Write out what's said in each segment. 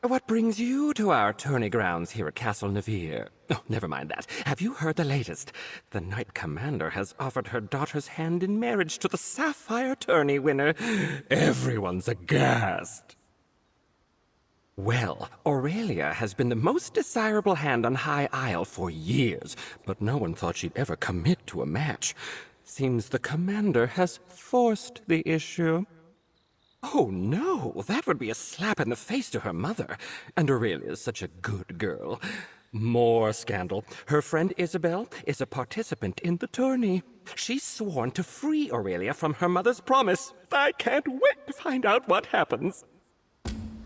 What brings you to our tourney grounds here at Castle Navir? Oh, never mind that. Have you heard the latest? The Knight Commander has offered her daughter's hand in marriage to the Sapphire Tourney winner. Everyone's aghast. Well, Aurelia has been the most desirable hand on High Isle for years, but no one thought she'd ever commit to a match. Seems the Commander has forced the issue. Oh no, that would be a slap in the face to her mother. And Aurelia's such a good girl. More scandal. Her friend Isobel is a participant in the tourney. She's sworn to free Aurelia from her mother's promise. I can't wait to find out what happens.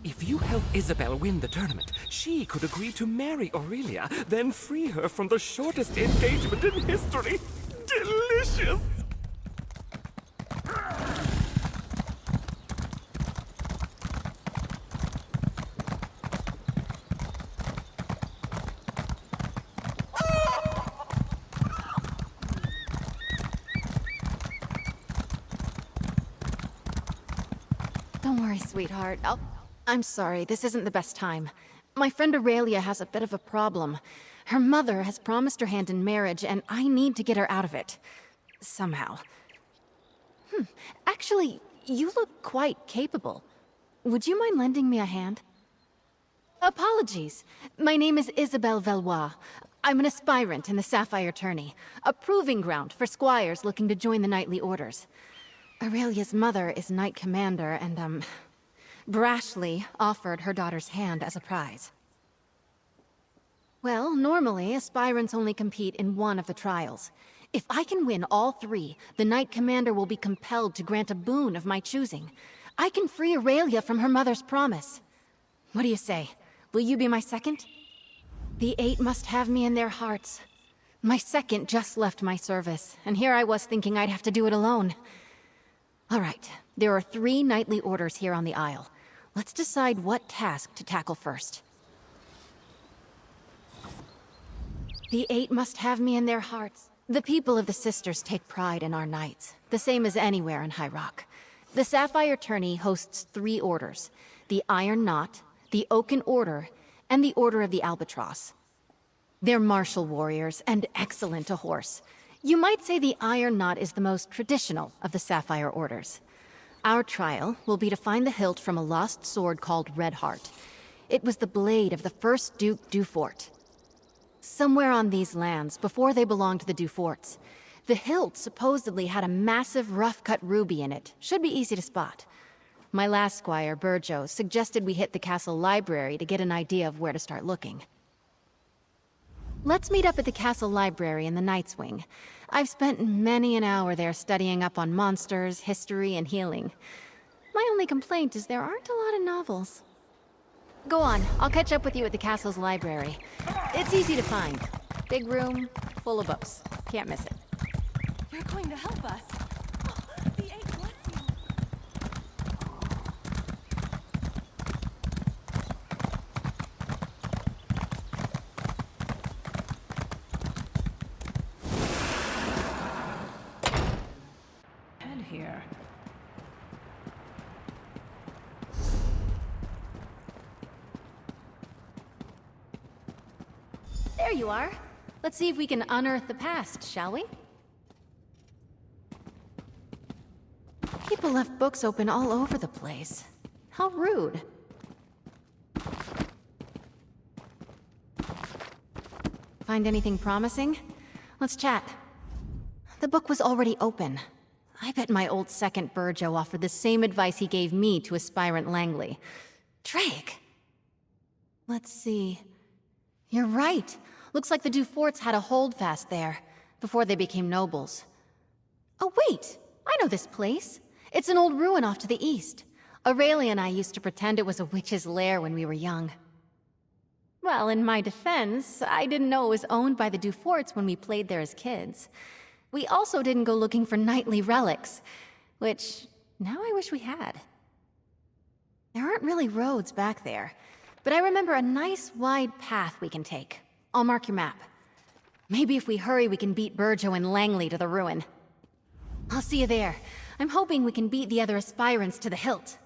If you help Isobel win the tournament, she could agree to marry Aurelia, then free her from the shortest engagement in history. Delicious! Don't worry, sweetheart. I'm sorry, this isn't the best time. My friend Aurelia has a bit of a problem. Her mother has promised her hand in marriage, and I need to get her out of it. Somehow. Actually, you look quite capable. Would you mind lending me a hand? Apologies. My name is Isobel Veloise. I'm an aspirant in the Sapphire Tourney, a proving ground for squires looking to join the knightly orders. Aurelia's mother is Knight Commander, and, brashly offered her daughter's hand as a prize. Well, normally, aspirants only compete in one of the trials. If I can win all three, the Knight Commander will be compelled to grant a boon of my choosing. I can free Aurelia from her mother's promise. What do you say? Will you be my second? The 8 must have me in their hearts. My second just left my service, and here I was thinking I'd have to do it alone. All right, there are 3 knightly orders here on the Isle. Let's decide what task to tackle first. The 8 must have me in their hearts. The people of the Sisters take pride in our knights, the same as anywhere in High Rock. The Sapphire Tourney hosts 3 orders: the Iron Knot, the Oaken Order, and the Order of the Albatross. They're martial warriors and excellent to horse. You might say the Iron Knot is the most traditional of the Sapphire Orders. Our trial will be to find the hilt from a lost sword called Red Heart. It was the blade of the first Duke Dufort. Somewhere on these lands, before they belonged to the Duforts, the hilt supposedly had a massive rough-cut ruby in it. Should be easy to spot. My last squire, Burjo, suggested we hit the castle library to get an idea of where to start looking. Let's meet up at the castle library in the Knight's Wing. I've spent many an hour there studying up on monsters, history, and healing. My only complaint is there aren't a lot of novels. Go on, I'll catch up with you at the castle's library. It's easy to find. Big room, full of books. Can't miss it. You're going to help us. The 8 wants you. And here. There you are. Let's see if we can unearth the past, shall we? People left books open all over the place. How rude. Find anything promising? Let's chat. The book was already open. I bet my old second Burjo offered the same advice he gave me to aspirant Langley. Drake! Let's see. You're right. Looks like the Duforts had a holdfast there, before they became nobles. Oh wait! I know this place. It's an old ruin off to the east. Aurelia and I used to pretend it was a witch's lair when we were young. Well, in my defense, I didn't know it was owned by the Duforts when we played there as kids. We also didn't go looking for knightly relics, which now I wish we had. There aren't really roads back there, but I remember a nice wide path we can take. I'll mark your map. Maybe if we hurry we can beat Burjo and Langley to the ruin. I'll see you there. I'm hoping we can beat the other aspirants to the hilt.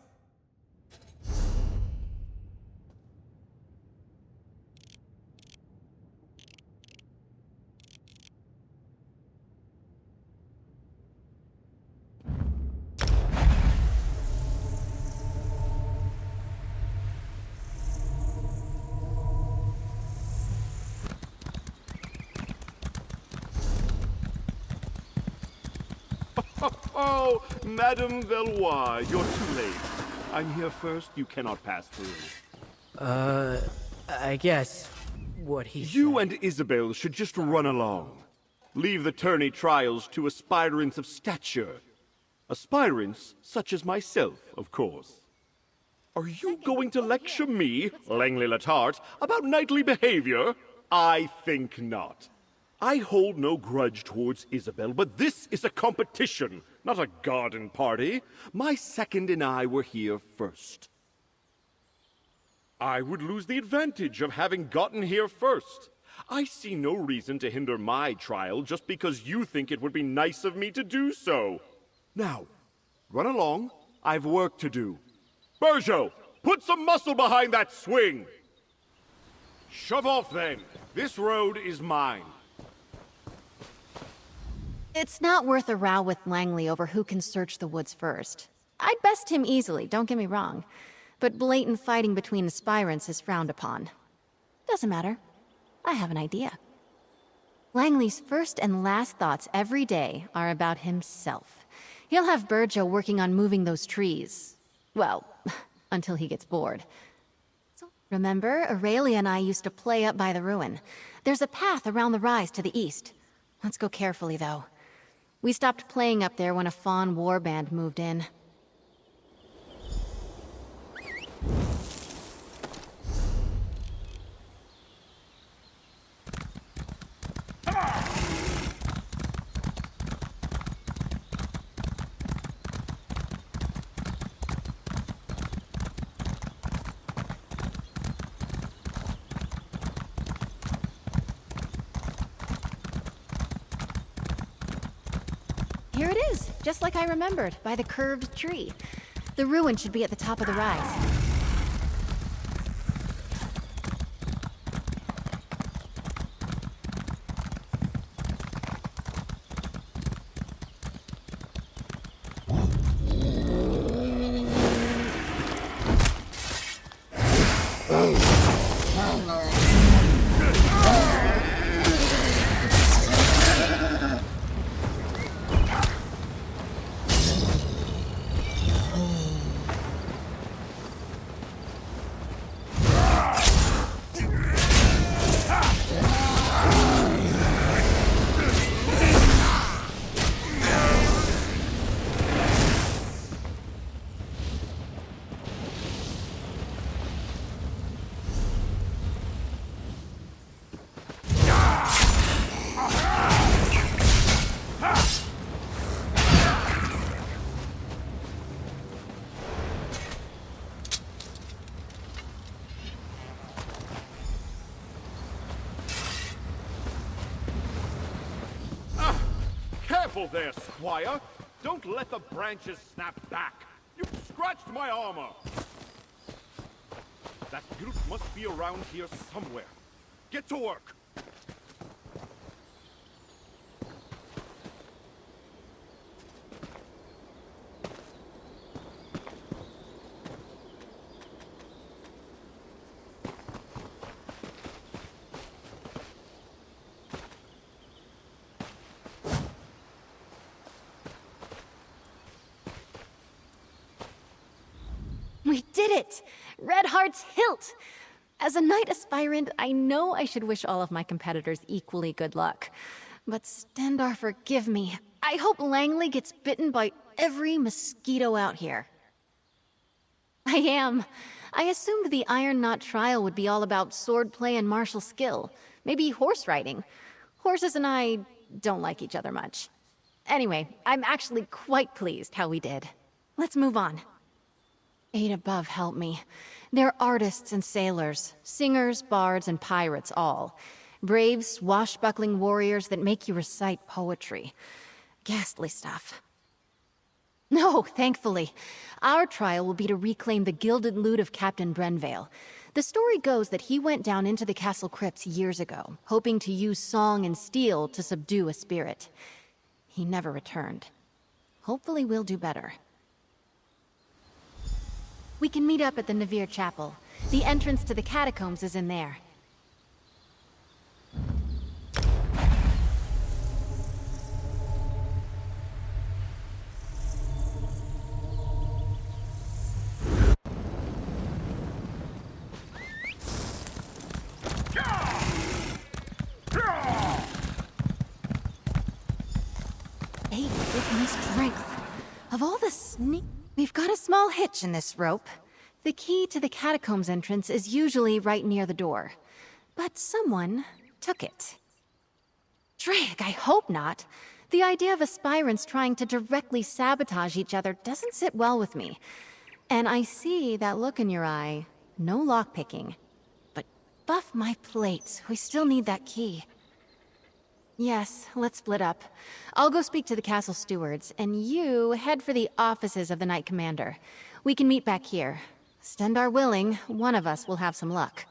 Oh, Madame Veloise, you're too late. I'm here first, you cannot pass through. I guess what he You said. and Isobel should just run along. Leave the tourney trials to aspirants of stature. Aspirants such as myself, of course. Are you going to lecture me, Langley Latarte, about knightly behavior? I think not. I hold no grudge towards Isobel, but this is a competition, not a garden party. My second and I were here first. I would lose the advantage of having gotten here first. I see no reason to hinder my trial just because you think it would be nice of me to do so. Now, run along. I've work to do. Berjo, put some muscle behind that swing! Shove off then. This road is mine. It's not worth a row with Langley over who can search the woods first. I'd best him easily, don't get me wrong. But blatant fighting between aspirants is frowned upon. Doesn't matter. I have an idea. Langley's first and last thoughts every day are about himself. He'll have Berjo working on moving those trees. Well, until he gets bored. So, remember, Aurelia and I used to play up by the ruin. There's a path around the rise to the east. Let's go carefully, though. We stopped playing up there when a Fawn warband moved in. Here it is, just like I remembered, by the curved tree. The ruin should be at the top of the rise. Careful there, Squire! Don't let the branches snap back! You've scratched my armor! That group must be around here somewhere. Get to work! We did it! Red Heart's hilt! As a knight aspirant, I know I should wish all of my competitors equally good luck. But Stendar, forgive me. I hope Langley gets bitten by every mosquito out here. I am. I assumed the Iron Knot trial would be all about swordplay and martial skill. Maybe horse riding. Horses and I don't like each other much. Anyway, I'm actually quite pleased how we did. Let's move on. Eight above help me. They're artists and sailors, singers, bards, and pirates all. Brave, swashbuckling warriors that make you recite poetry. Ghastly stuff. No, thankfully. Our trial will be to reclaim the gilded loot of Captain Brenvale. The story goes that he went down into the castle crypts years ago, hoping to use song and steel to subdue a spirit. He never returned. Hopefully we'll do better. We can meet up at the Navir Chapel. The entrance to the catacombs is in there. Of all the we've got a small hitch in this rope. The key to the catacombs entrance is usually right near the door. But someone took it. Drake, I hope not. The idea of aspirants trying to directly sabotage each other doesn't sit well with me. And I see that look in your eye. No lockpicking. But buff my plates, we still need that key. Yes, let's split up. I'll go speak to the castle stewards, and you head for the offices of the Knight Commander. We can meet back here. Stendar willing, one of us will have some luck.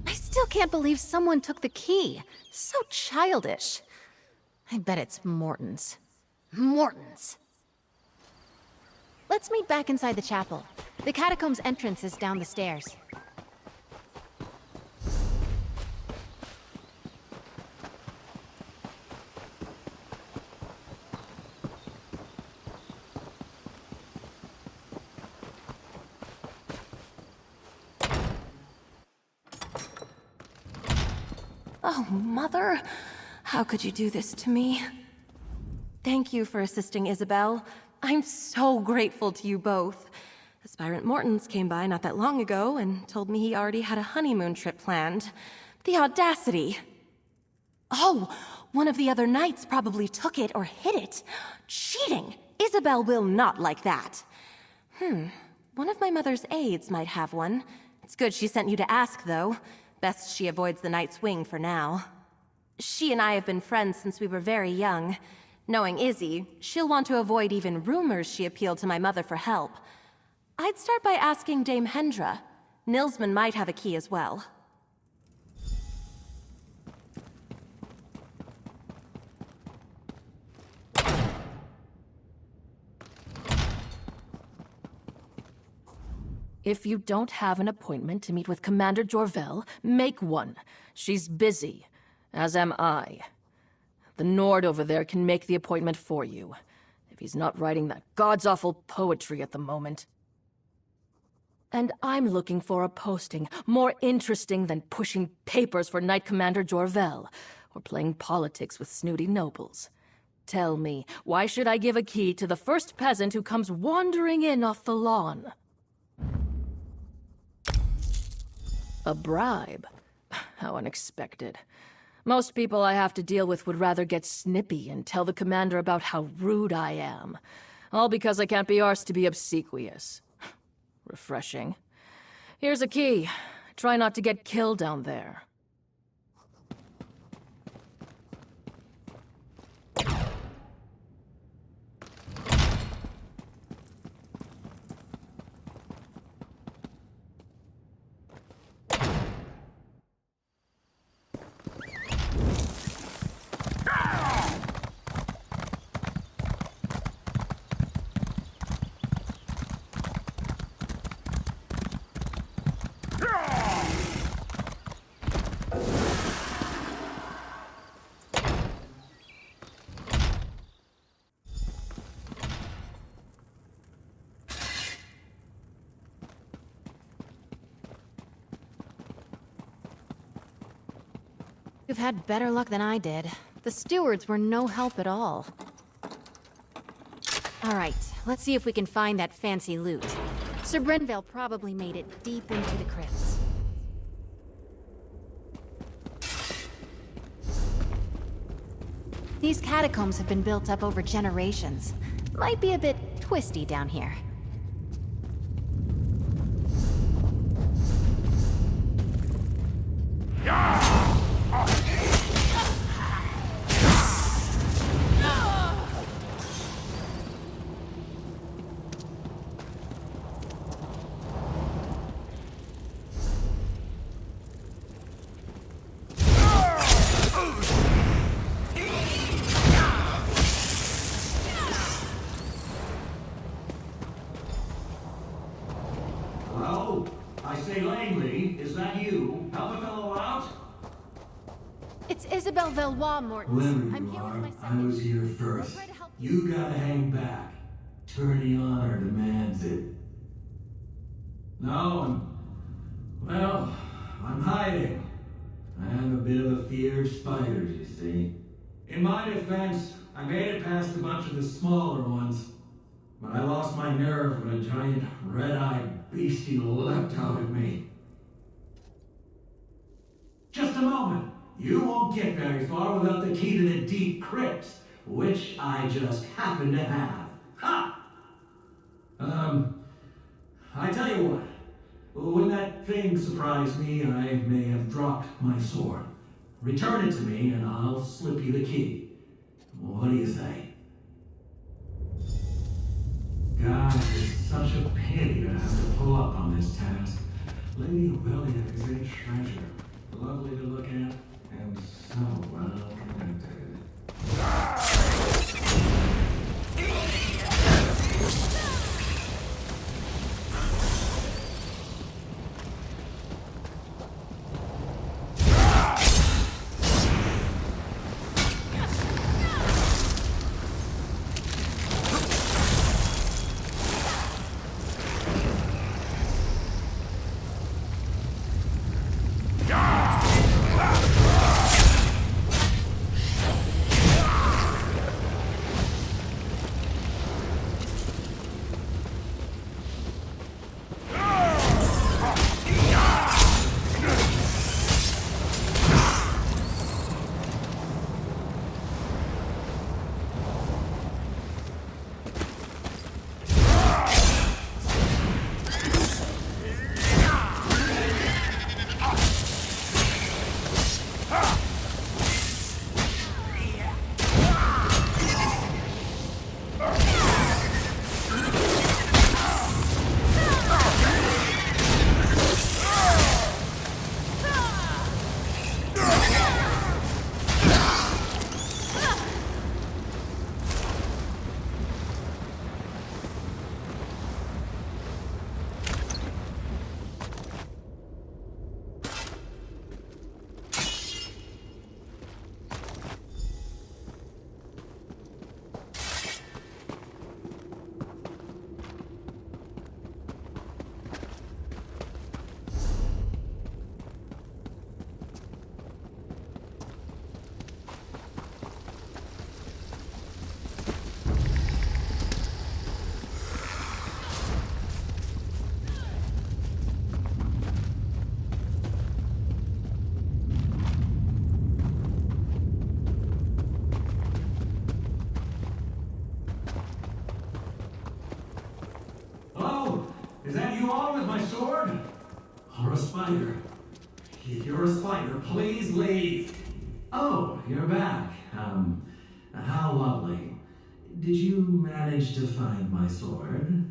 I still can't believe someone took the key. So childish. I bet it's Morton's. Morton's. Let's meet back inside the chapel. The catacombs entrance is down the stairs. Oh, Mother. How could you do this to me? Thank you for assisting Isobel. I'm so grateful to you both. Aspirant Mortons came by not that long ago and told me he already had a honeymoon trip planned. The audacity! Oh, one of the other knights probably took it or hid it. Cheating! Isobel will not like that. One of my mother's aides might have one. It's good she sent you to ask, though. Best she avoids the Knight's Wing for now. She and I have been friends since we were very young. Knowing Izzy, she'll want to avoid even rumors she appealed to my mother for help. I'd start by asking Dame Hendra. Nilsman might have a key as well. If you don't have an appointment to meet with Commander Jorvel, make one. She's busy, as am I. The Nord over there can make the appointment for you, if he's not writing that god's-awful poetry at the moment. And I'm looking for a posting more interesting than pushing papers for Knight Commander Jorvel, or playing politics with snooty nobles. Tell me, why should I give a key to the first peasant who comes wandering in off the lawn? A bribe? How unexpected. Most people I have to deal with would rather get snippy and tell the commander about how rude I am. All because I can't be arsed to be obsequious. Refreshing. Here's a key. Try not to get killed down there. You've had better luck than I did. The stewards were no help at all. All right, let's see if we can find that fancy loot. Sir Brenvale probably made it deep into the crypts. These catacombs have been built up over generations. Might be a bit twisty down here. Hello? I say, Langley, is that you? Help a fellow out? It's Isobel Veloise, Mortons. Whoever I'm you here with are, my I second. was here I'll first. try to help You gotta hang back. Tourney honor demands it. No, I'm hiding. I am a bit of a feared spider, you see. In my defense, I made it past a bunch of the smaller ones. my nerve when a giant red-eyed beastie leapt out at me. Just a moment. You won't get very far without the key to the deep crypts, which I just happen to have. Ha! I tell you what. When that thing surprised me, I may have dropped my sword. Return it to me, and I'll slip you the key. What do you say? God, it's such a pity to have to pull up on this task. Lady Obelia is a treasure. Lovely to look at, and so well connected. Is that you all with my sword? Or a spider? If you're a spider, please leave. Oh, you're back. How lovely. Did you manage to find my sword?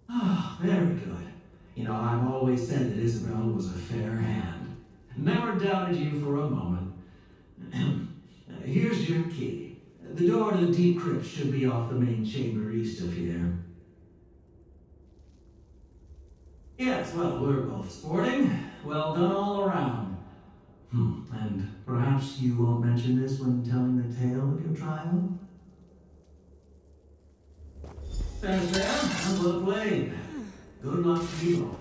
Ah, very good. You know, I've always said that Isabel was a fair hand. Never doubted you for a moment. Here's your key. The door to the deep crypt should be off the main chamber east of here. Yes, well, we're both sporting. Well done all around. And perhaps you won't mention this when telling the tale of your trial? There's there. And well played. Good luck to you all.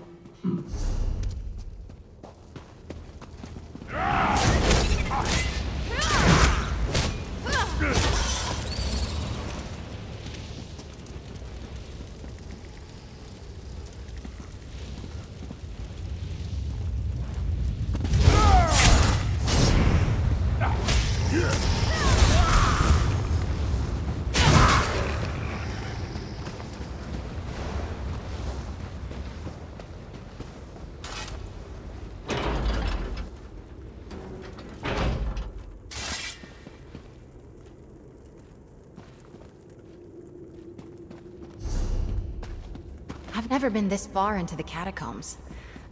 I've never been this far into the catacombs.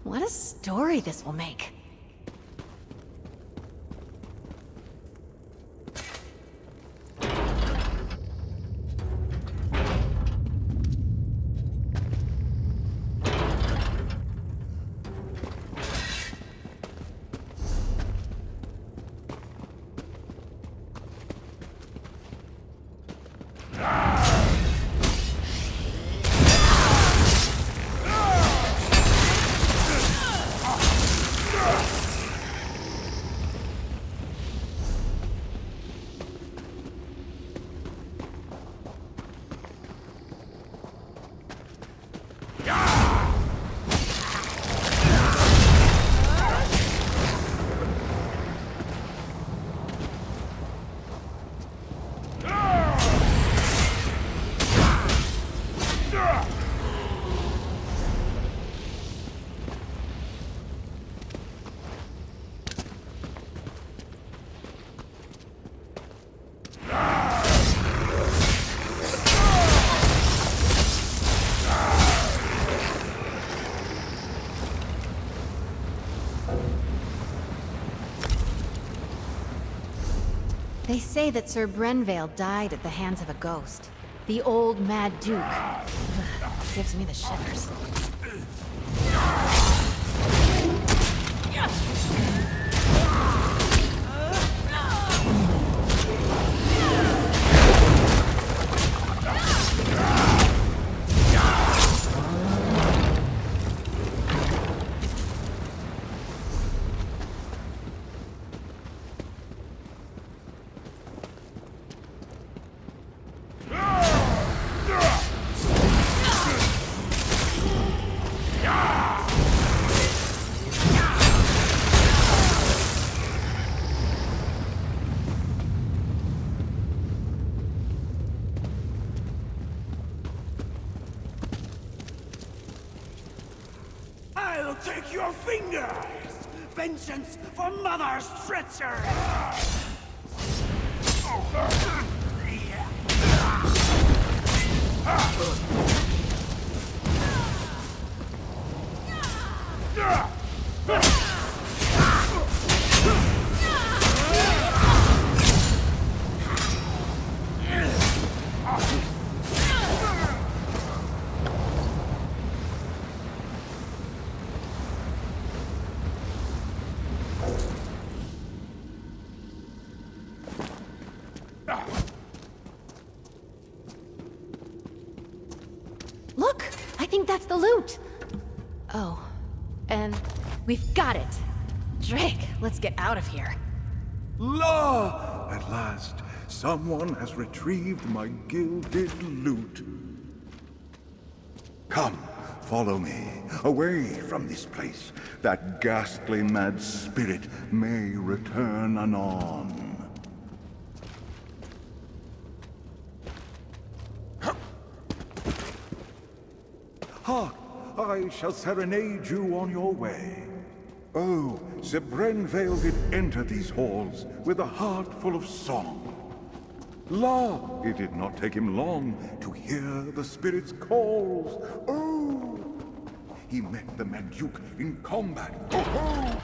What a story this will make. They say that Sir Brenvale died at the hands of a ghost. The old Mad Duke. Gives me the shivers. I'll take your fingers! Vengeance for Mother's treachery! Look! I think that's the loot! Oh. And we've got it! Drake, let's get out of here. La! At last, someone has retrieved my gilded loot. Come, follow me, away from this place. That ghastly mad spirit may return anon. Hark! I shall serenade you on your way. Oh, Sir Brenvale did enter these halls with a heart full of song. La! It did not take him long to hear the spirit's calls. Oh! He met the Mad Duke in combat. Oh-ho!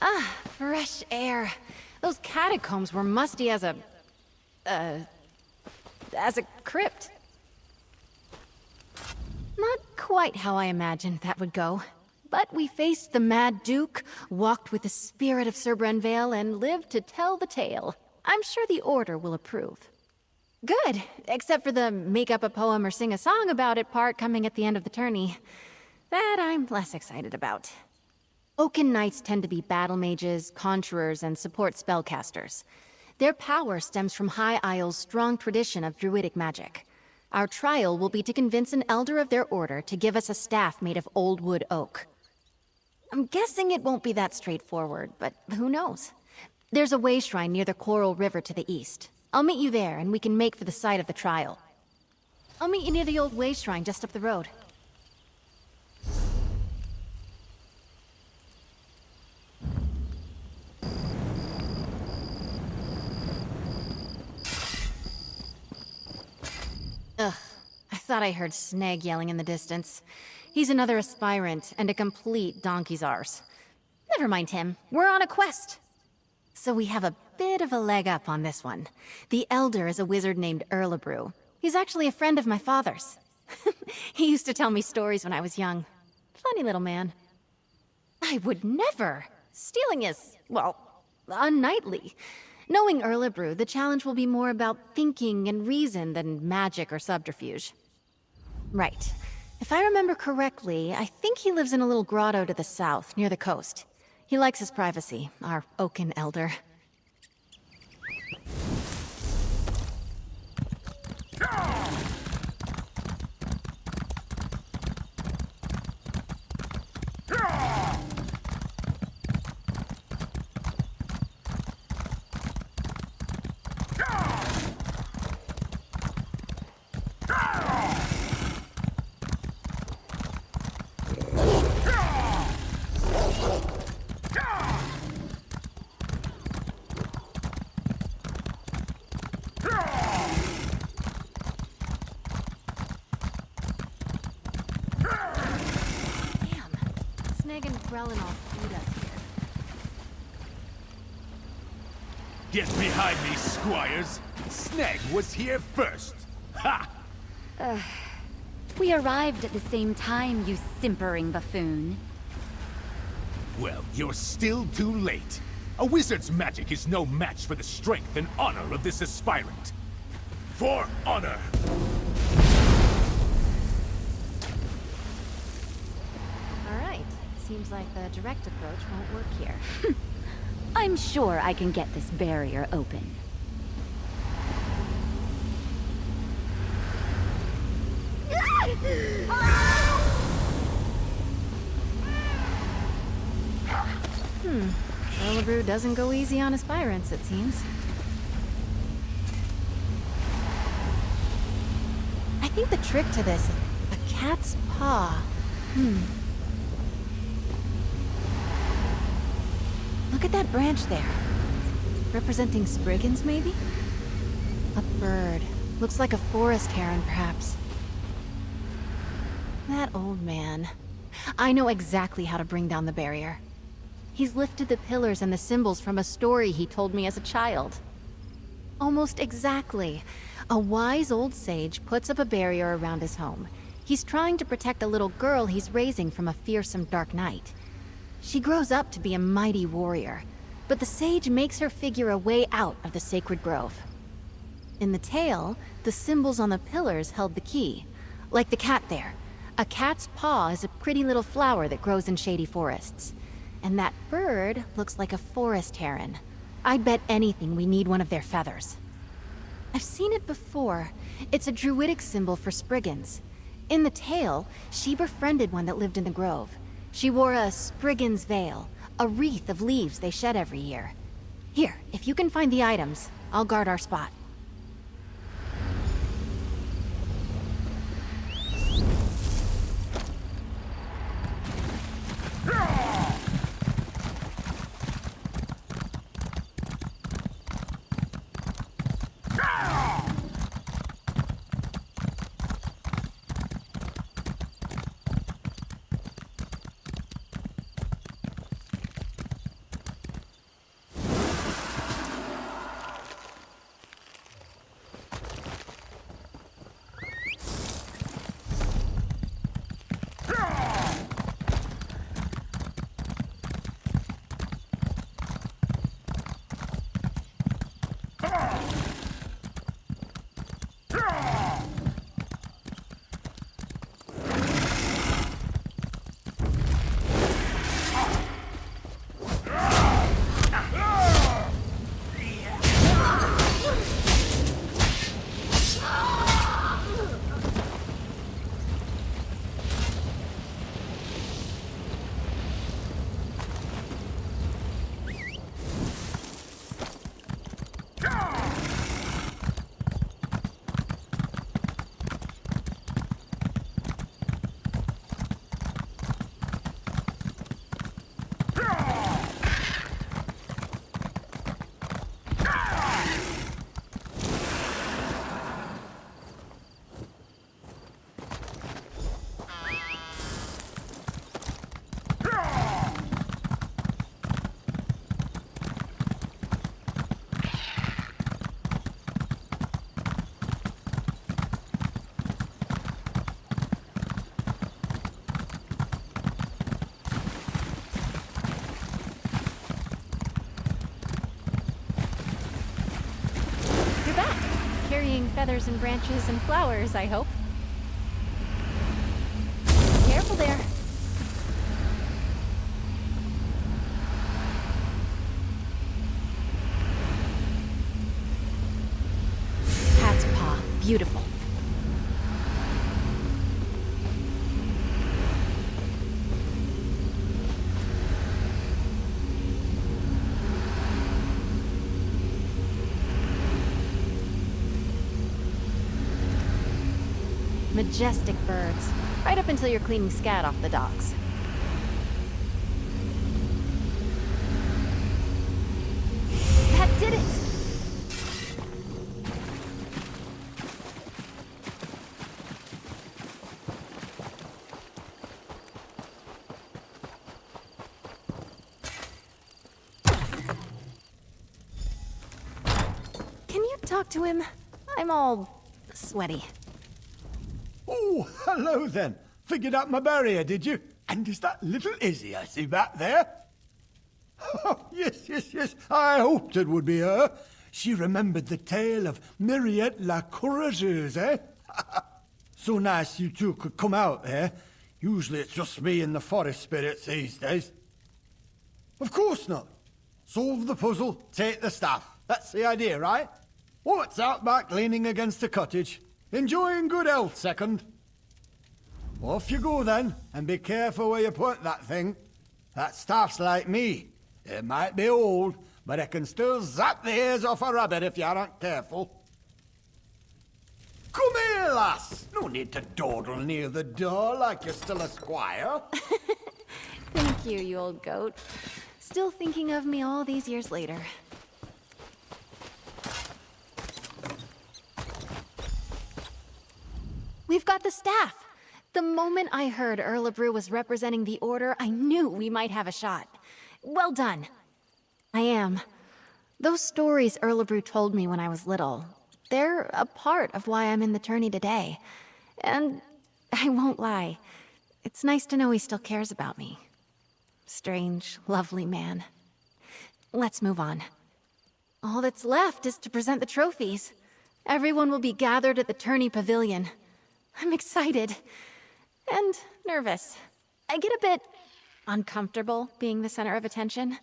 Ah, fresh air. Those catacombs were musty as a crypt. Not quite how I imagined that would go. But we faced the Mad Duke, walked with the spirit of Sir Brenvale, and lived to tell the tale. I'm sure the Order will approve. Good, except for the make up a poem or sing a song about it part coming at the end of the tourney. That I'm less excited about. Oaken knights tend to be battle mages, conjurers, and support spellcasters. Their power stems from High Isle's strong tradition of druidic magic. Our trial will be to convince an elder of their order to give us a staff made of old wood oak. I'm guessing it won't be that straightforward, but who knows? There's a way shrine near the Coral River to the east. I'll meet you there, and we can make for the site of the trial. I'll meet you near the old way shrine just up the road. Ugh, I thought I heard Snag yelling in the distance. He's another aspirant, and a complete donkey's arse. Never mind him, we're on a quest. So we have a bit of a leg up on this one. The Elder is a wizard named Erlebrew. He's actually a friend of my father's. He used to tell me stories when I was young. Funny little man. I would never! Stealing is, well, unknightly. Knowing Erlebrew, the challenge will be more about thinking and reason than magic or subterfuge. Right. If I remember correctly, I think he lives in a little grotto to the south, near the coast. He likes his privacy, our Oaken elder. Krell all feed us here. Get behind me, squires! Sneg was here first! Ha! We arrived at the same time, you simpering buffoon. Well, you're still too late. A wizard's magic is no match for the strength and honor of this aspirant. For honor! Alright, seems like the direct approach won't work here. I'm sure I can get this barrier open. Brew doesn't go easy on aspirants, it seems. I think the trick to this is a cat's paw. Look at that branch there. Representing Spriggans, maybe? A bird. Looks like a forest heron, perhaps. That old man. I know exactly how to bring down the barrier. He's lifted the pillars and the symbols from a story he told me as a child. Almost exactly. A wise old sage puts up a barrier around his home. He's trying to protect a little girl he's raising from a fearsome dark knight. She grows up to be a mighty warrior, but the sage makes her figure a way out of the sacred grove. In the tale, the symbols on the pillars held the key. Like the cat there. A cat's paw is a pretty little flower that grows in shady forests. And that bird looks like a forest heron. I'd bet anything we need one of their feathers. I've seen it before. It's a druidic symbol for Spriggans. In the tale, she befriended one that lived in the grove. She wore a Spriggan's veil, a wreath of leaves they shed every year. Here, if you can find the items, I'll guard our spot. Carrying feathers and branches and flowers, I hope. Careful there. Cat's paw. Beautiful. Majestic birds. Right up until you're cleaning scat off the docks. That did it! talk to him? I'm all sweaty. Oh, hello then. Figured out my barrier, did you? And is that little Izzy I see back there? Oh, yes. I hoped it would be her. She remembered the tale of Myriette la Courageuse, eh? So nice you two could come out there. Usually it's just me and the forest spirits these days. Of course not. Solve the puzzle, take the staff. That's the idea, right? What's out back leaning against a cottage? Enjoying good health, second. Off you go then, and be careful where you put that thing. That staff's like me. It might be old, but it can still zap the ears off a rabbit if you aren't careful. Come here, lass! No need to dawdle near the door like you're still a squire. Thank you, you old goat. Still thinking of me all these years later. We've got the staff! The moment I heard Erlebrew was representing the Order, I knew we might have a shot. Well done. I am. Those stories Erlebrew told me when I was little, they're a part of why I'm in the tourney today. And I won't lie, it's nice to know he still cares about me. Strange, lovely man. Let's move on. All that's left is to present the trophies. Everyone will be gathered at the tourney pavilion. I'm excited. And nervous. I get a bit uncomfortable being the center of attention.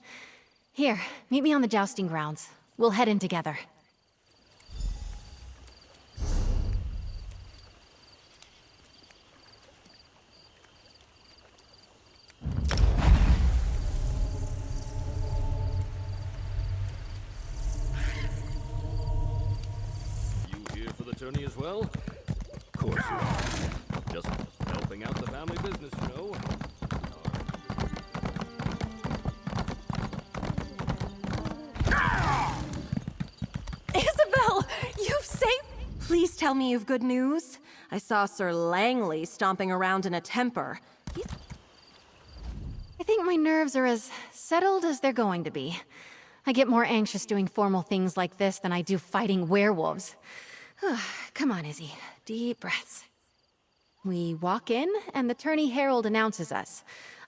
Here, meet me on the jousting grounds. We'll head in together. You here for the tourney as well? Of course you are. Just helping out the family business, you know. Isobel! You've saved... Please tell me you've good news. I saw Sir Langley stomping around in a temper. I think my nerves are as settled as they're going to be. I get more anxious doing formal things like this than I do fighting werewolves. Come on, Izzy. Deep breaths. We walk in, and the tourney herald announces us.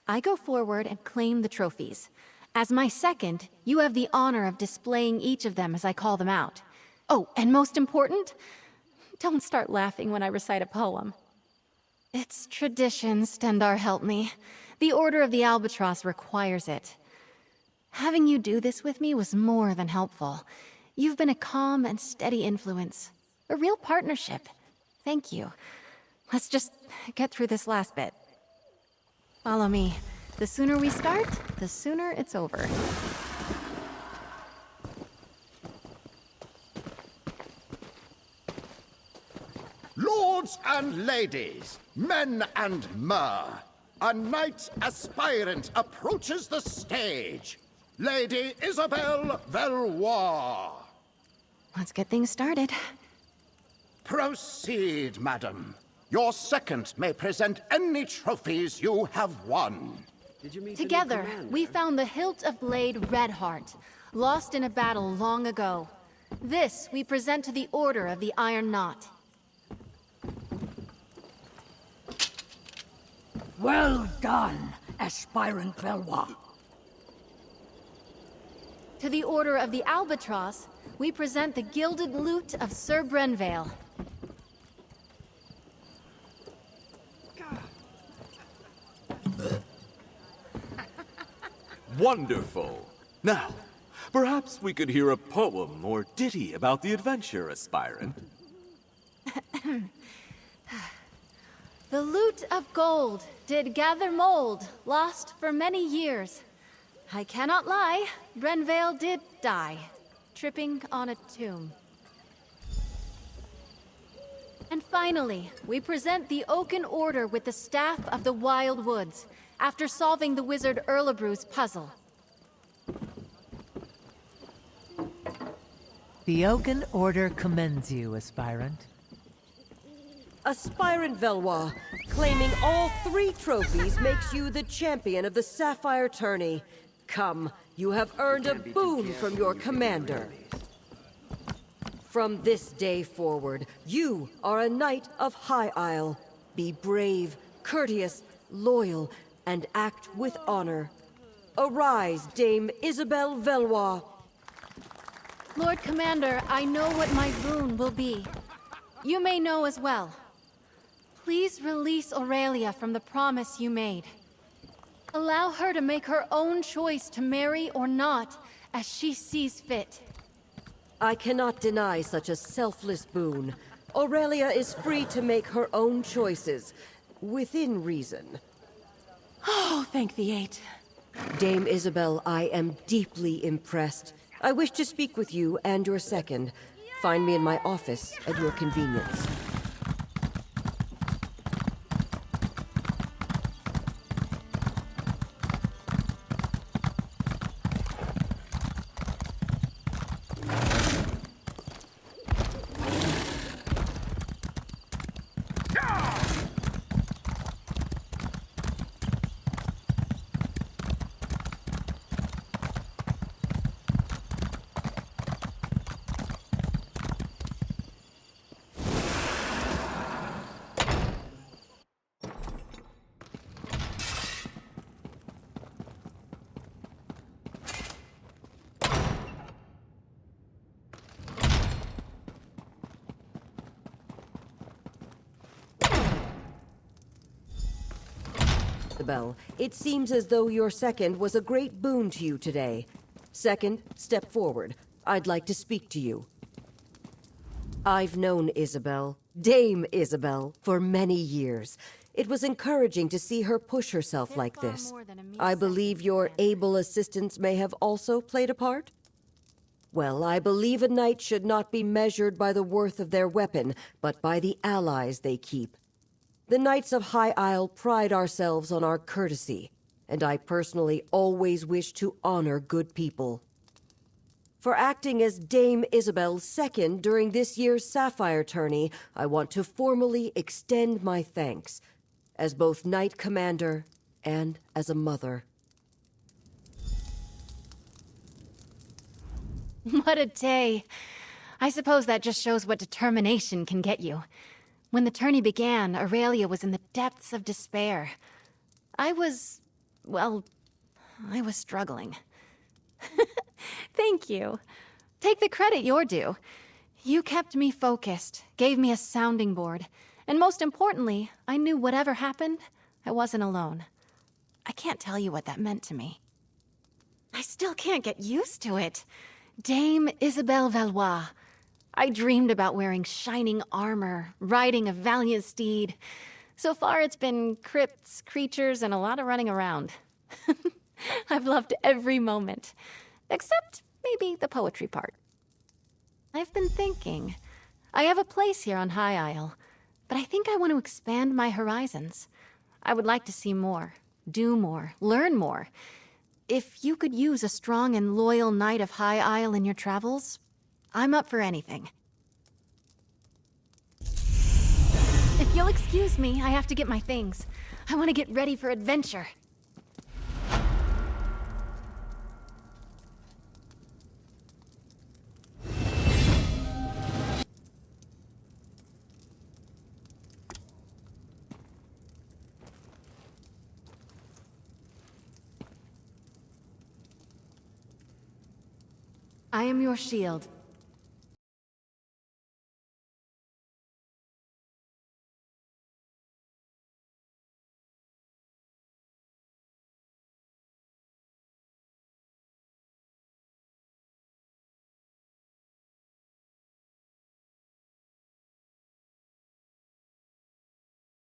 I go forward and claim the trophies. As my second, you have the honor of displaying each of them as I call them out. Oh, and most important, don't start laughing when I recite a poem. It's tradition, Stendar help me. The Order of the Albatross requires it. Having you do this with me was more than helpful. You've been a calm and steady influence. A real partnership. Thank you. Let's just get through this last bit. Follow me. The sooner we start, the sooner it's over. Lords and ladies, men and mer, a knight aspirant approaches the stage. Lady Isobel Veloise. Let's get things started. Proceed, madam. Your second may present any trophies you have won. Together, we found the hilt of blade Redheart, lost in a battle long ago. This we present to the Order of the Iron Knot. Well done, Aspirant Veloise. To the Order of the Albatross, we present the gilded lute of Sir Brenvale. Wonderful. Now, perhaps we could hear a poem or ditty about the adventure, aspirant. The lute of gold did gather mold, lost for many years. I cannot lie, Brenvale did die, tripping on a tomb. And finally, we present the Oaken Order with the Staff of the Wild Woods, after solving the wizard Erlebrew's puzzle. The Oaken Order commends you, aspirant. Aspirant Veloise, claiming all 3 trophies makes you the champion of the Sapphire Tourney. Come, you have earned a boon from your commander. From this day forward, you are a knight of High Isle. Be brave, courteous, loyal, and act with honor. Arise, Dame Isobel Veloise. Lord Commander, I know what my boon will be. You may know as well. Please release Aurelia from the promise you made. Allow her to make her own choice to marry or not, as she sees fit. I cannot deny such a selfless boon. Aurelia is free to make her own choices, within reason. Oh, thank the eight. Dame Isobel, I am deeply impressed. I wish to speak with you and your second. Find me in my office at your convenience. Isobel, it seems as though your second was a great boon to you today. Second, step forward. I'd like to speak to you. I've known Isobel, Dame Isobel, for many years. It was encouraging to see her push herself like this. I believe your able assistance may have also played a part? Well, I believe a knight should not be measured by the worth of their weapon, but by the allies they keep. The Knights of High Isle pride ourselves on our courtesy, and I personally always wish to honor good people. For acting as Dame Isobel's second during this year's Sapphire Tourney, I want to formally extend my thanks, as both Knight Commander and as a mother. What a day. I suppose that just shows what determination can get you. When the tourney began, Aurelia was in the depths of despair. I was struggling. Thank you. Take the credit you're due. You kept me focused, gave me a sounding board, and most importantly, I knew whatever happened, I wasn't alone. I can't tell you what that meant to me. I still can't get used to it. Dame Isobel Veloise. I dreamed about wearing shining armor, riding a valiant steed. So far it's been crypts, creatures, and a lot of running around. I've loved every moment. Except maybe the poetry part. I've been thinking. I have a place here on High Isle, but I think I want to expand my horizons. I would like to see more, do more, learn more. If you could use a strong and loyal knight of High Isle in your travels, I'm up for anything. If you'll excuse me, I have to get my things. I want to get ready for adventure. I am your shield.